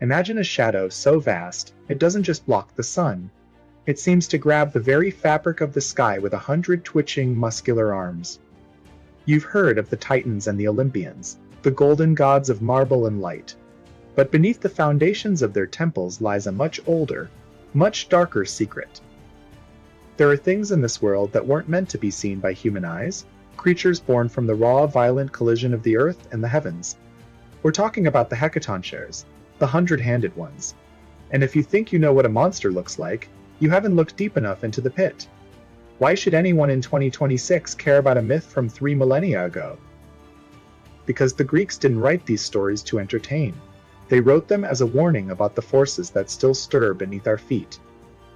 Imagine a shadow so vast, it doesn't just block the sun. It seems to grab the very fabric of the sky with 100 twitching, muscular arms. You've heard of the Titans and the Olympians, the golden gods of marble and light. But beneath the foundations of their temples lies a much older, much darker secret. There are things in this world that weren't meant to be seen by human eyes, creatures born from the raw, violent collision of the earth and the heavens. We're talking about the Hecatoncheires, the hundred-handed ones. And if you think you know what a monster looks like, you haven't looked deep enough into the pit. Why should anyone in 2026 care about a myth from 3 millennia ago? Because the Greeks didn't write these stories to entertain. They wrote them as a warning about the forces that still stir beneath our feet.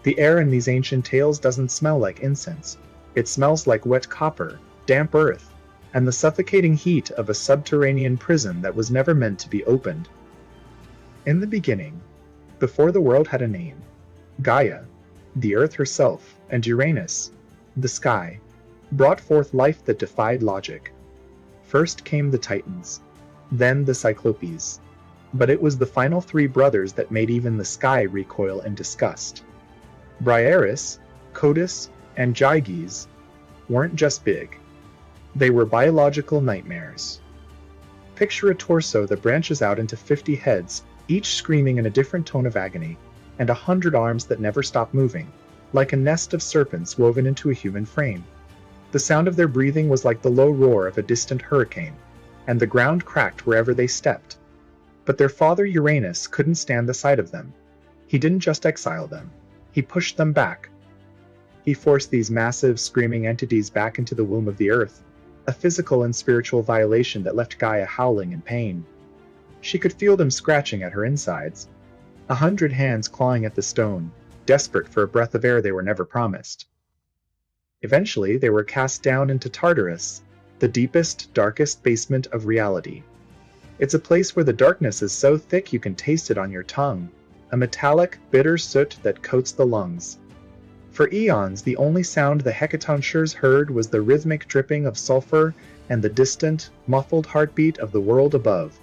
The air in these ancient tales doesn't smell like incense. It smells like wet copper, damp earth, and the suffocating heat of a subterranean prison that was never meant to be opened. In the beginning, before the world had a name, Gaia, the earth herself, and Uranus, the sky, brought forth life that defied logic. First came the Titans, then the Cyclopes. But it was the final 3 brothers that made even the sky recoil in disgust. Briareus, Codus, and Gyges weren't just big. They were biological nightmares. Picture a torso that branches out into 50 heads, each screaming in a different tone of agony, and 100 arms that never stop moving, like a nest of serpents woven into a human frame. The sound of their breathing was like the low roar of a distant hurricane, and the ground cracked wherever they stepped. But their father Uranus couldn't stand the sight of them. He didn't just exile them, he pushed them back. He forced these massive, screaming entities back into the womb of the earth, a physical and spiritual violation that left Gaia howling in pain. She could feel them scratching at her insides, 100 hands clawing at the stone, desperate for a breath of air they were never promised. Eventually, they were cast down into Tartarus, the deepest, darkest basement of reality. It's a place where the darkness is so thick you can taste it on your tongue, a metallic, bitter soot that coats the lungs. For eons, the only sound the Hecatoncheires heard was the rhythmic dripping of sulfur and the distant, muffled heartbeat of the world above.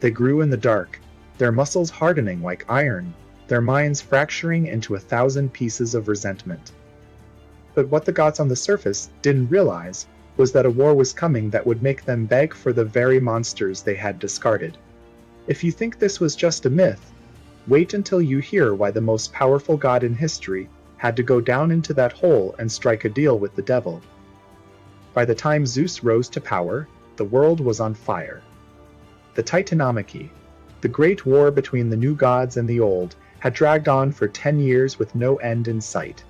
They grew in the dark, their muscles hardening like iron, their minds fracturing into 1,000 pieces of resentment. But what the gods on the surface didn't realize was that a war was coming that would make them beg for the very monsters they had discarded. If you think this was just a myth, wait until you hear why the most powerful god in history had to go down into that hole and strike a deal with the devil. By the time Zeus rose to power, the world was on fire. The Titanomachy, the great war between the new gods and the old, had dragged on for 10 years with no end in sight.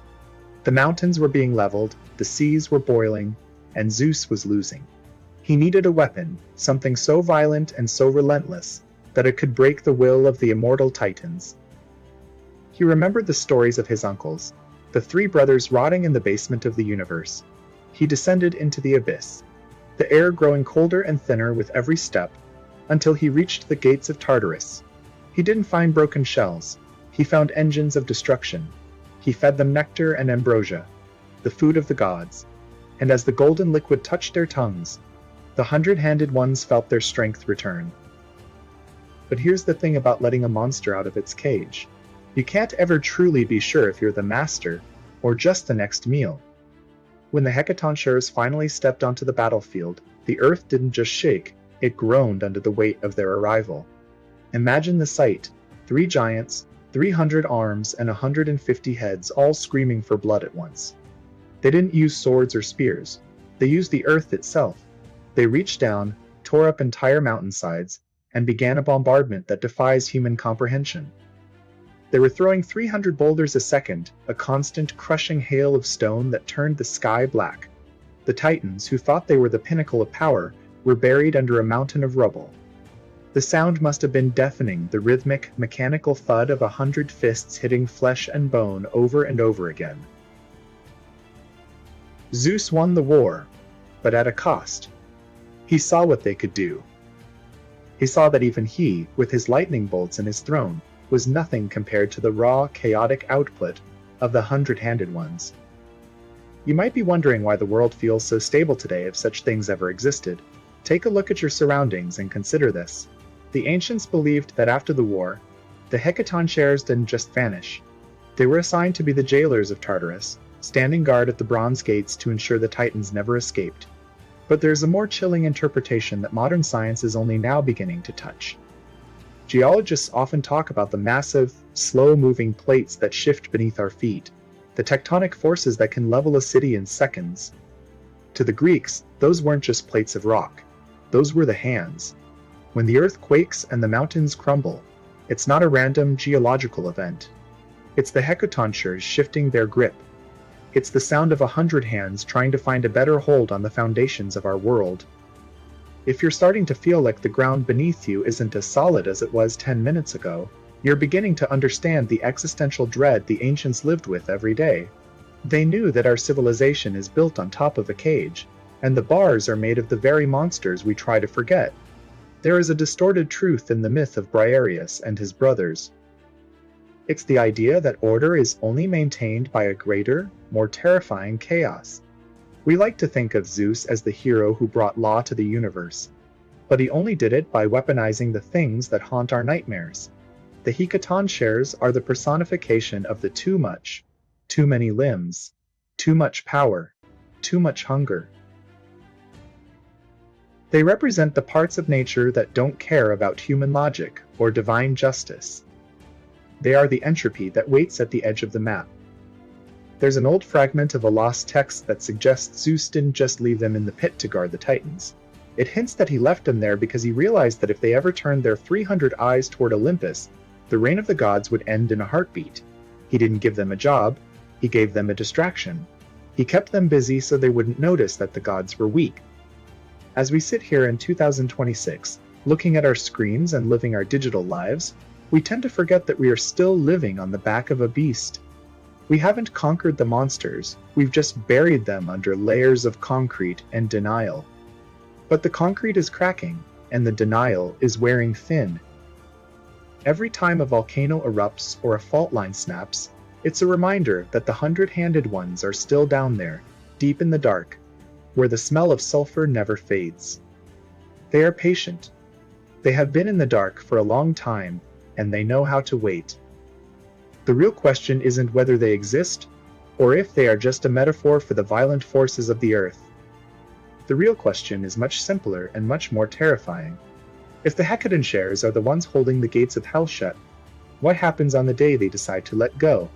The mountains were being leveled, the seas were boiling, and Zeus was losing. He needed a weapon, something so violent and so relentless that it could break the will of the immortal Titans. He remembered the stories of his uncles, the 3 brothers rotting in the basement of the universe. He descended into the abyss, the air growing colder and thinner with every step, until he reached the gates of Tartarus. He didn't find broken shells, he found engines of destruction. He fed them nectar and ambrosia, the food of the gods, and as the golden liquid touched their tongues, the 100-handed ones felt their strength return. But here's the thing about letting a monster out of its cage. You can't ever truly be sure if you're the master, or just the next meal. When the Hecatoncheires finally stepped onto the battlefield, the earth didn't just shake, it groaned under the weight of their arrival. Imagine the sight, 3 giants, 300 arms, and 150 heads all screaming for blood at once. They didn't use swords or spears, they used the earth itself. They reached down, tore up entire mountainsides, and began a bombardment that defies human comprehension. They were throwing 300 boulders a second, a constant crushing hail of stone that turned the sky black. The Titans, who thought they were the pinnacle of power, were buried under a mountain of rubble. The sound must have been deafening, the rhythmic, mechanical thud of 100 fists hitting flesh and bone over and over again. Zeus won the war, but at a cost. He saw what they could do. He saw that even he, with his lightning bolts and his throne, was nothing compared to the raw, chaotic output of the 100-handed ones. You might be wondering why the world feels so stable today if such things ever existed. Take a look at your surroundings and consider this. The ancients believed that after the war, The Hecatoncheires didn't just vanish. They were assigned to be the jailers of Tartarus, standing guard at the bronze gates to ensure the Titans never escaped. But there's a more chilling interpretation that modern science is only now beginning to touch. Geologists often talk about the massive, slow-moving plates that shift beneath our feet, the tectonic forces that can level a city in seconds. To the Greeks, those weren't just plates of rock. Those were the hands. When the earth quakes and the mountains crumble, it's not a random geological event. It's the Hecatoncheires shifting their grip. It's the sound of 100 hands trying to find a better hold on the foundations of our world. If you're starting to feel like the ground beneath you isn't as solid as it was 10 minutes ago, you're beginning to understand the existential dread the ancients lived with every day. They knew that our civilization is built on top of a cage, and the bars are made of the very monsters we try to forget. There is a distorted truth in the myth of Briareus and his brothers. It's the idea that order is only maintained by a greater, more terrifying chaos. We like to think of Zeus as the hero who brought law to the universe, but he only did it by weaponizing the things that haunt our nightmares. The Hecatoncheires are the personification of the too much, too many limbs, too much power, too much hunger. They represent the parts of nature that don't care about human logic or divine justice. They are the entropy that waits at the edge of the map. There's an old fragment of a lost text that suggests Zeus didn't just leave them in the pit to guard the Titans. It hints that he left them there because he realized that if they ever turned their 300 eyes toward Olympus, the reign of the gods would end in a heartbeat. He didn't give them a job, he gave them a distraction. He kept them busy so they wouldn't notice that the gods were weak. As we sit here in 2026, looking at our screens and living our digital lives, we tend to forget that we are still living on the back of a beast. We haven't conquered the monsters, we've just buried them under layers of concrete and denial. But the concrete is cracking, and the denial is wearing thin. Every time a volcano erupts or a fault line snaps, it's a reminder that the 100-handed ones are still down there, deep in the dark, where the smell of sulfur never fades. They are patient. They have been in the dark for a long time, and they know how to wait. The real question isn't whether they exist, or if they are just a metaphor for the violent forces of the earth. The real question is much simpler and much more terrifying. If the Hecatoncheires are the ones holding the gates of hell shut, what happens on the day they decide to let go?